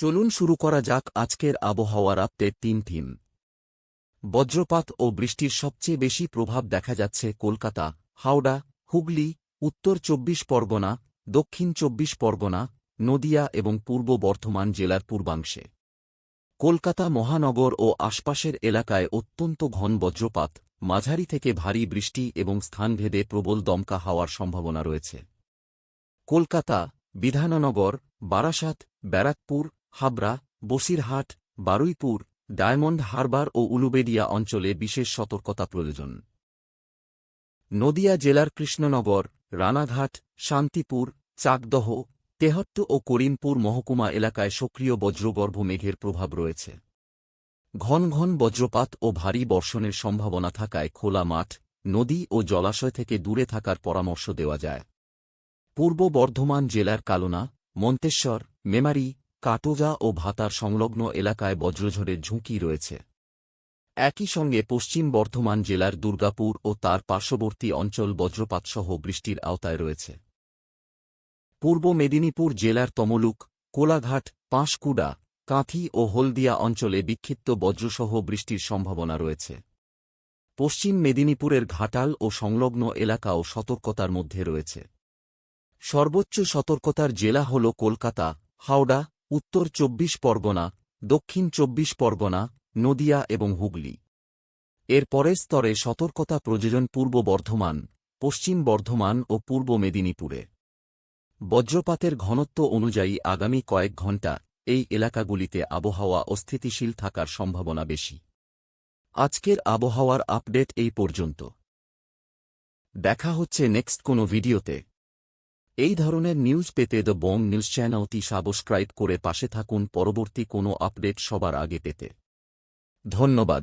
চলুন শুরু করা যাক আজকের আবহাওয়ার আপডেট। থিম বজ্রপাত ও বৃষ্টির সবচেয়ে বেশি প্রভাব দেখা যাচ্ছে কলকাতা, হাওড়া, হুগলি, উত্তর ২৪ পরগনা, দক্ষিণ ২৪ পরগনা, নদিয়া এবং পূর্ব বর্ধমান জেলার পূর্বাংশে। কলকাতা মহানগর ও আশপাশের এলাকায় অত্যন্ত ঘন বজ্রপাত, মাঝারি থেকে ভারী বৃষ্টি এবং স্থানভেদে প্রবল দমকা হওয়ার সম্ভাবনা রয়েছে। কলকাতা, বিধাননগর, বারাসাত, ব্যারাকপুর, হাবড়া, বসিরহাট, বারুইপুর, ডায়মন্ড হারবার ও উলুবেড়িয়া অঞ্চলে বিশেষ সতর্কতা প্রয়োজন। নদিয়া জেলার কৃষ্ণনগর, রানাঘাট, শান্তিপুর, চাকদহ, তেহট্ট ও করিমপুর মহকুমা এলাকায় সক্রিয় বজ্রগর্ভ মেঘের প্রভাব রয়েছে। ঘন ঘন বজ্রপাত ও ভারী বর্ষণের সম্ভাবনা থাকায় খোলা মাঠ, নদী ও জলাশয় থেকে দূরে থাকার পরামর্শ দেওয়া যায়। পূর্ব বর্ধমান জেলার কালনা, মন্তেশ্বর, মেমারি, কাটোজা ও ভাতার সংলগ্ন এলাকায় বজ্রঝড়ের ঝুঁকি রয়েছে। একই সঙ্গে পশ্চিম বর্ধমান জেলার দুর্গাপুর ও তার পার্শ্ববর্তী অঞ্চল বজ্রপাতসহ বৃষ্টির আওতায় রয়েছে। পূর্ব মেদিনীপুর জেলার তমলুক, কোলাঘাট, পাঁশকুড়া, কাঁথি ও হলদিয়া অঞ্চলে বিক্ষিপ্ত বজ্রসহ বৃষ্টির সম্ভাবনা রয়েছে। পশ্চিম মেদিনীপুরের ঘাটাল ও সংলগ্ন এলাকাও সতর্কতার মধ্যে রয়েছে। সর্বোচ্চ সতর্কতার জেলা হল কলকাতা, হাওড়া, উত্তর ২৪ পরগনা, দক্ষিণ ২৪ পরগনা, নদিয়া এবং হুগলি। এর পরের স্তরে সতর্কতা প্রযোজন পূর্ব বর্ধমান, পশ্চিম বর্ধমান ও পূর্ব মেদিনীপুরে। বজ্রপাতের ঘনত্ব অনুযায়ী আগামী কয়েক ঘণ্টা এই এলাকাগুলিতে আবহাওয়া অস্থিতিশীল থাকার সম্ভাবনা বেশি। আজকের আবহাওয়ার আপডেট এই পর্যন্ত। দেখা হচ্ছে নেক্সট কোনো ভিডিওতে। এই ধরনের নিউজ পেতে দ্য বং নিউজ চ্যানেলটি সাবস্ক্রাইব করে পাশে থাকুন পরবর্তী কোনো আপডেট সবার আগে পেতে। ধন্যবাদ।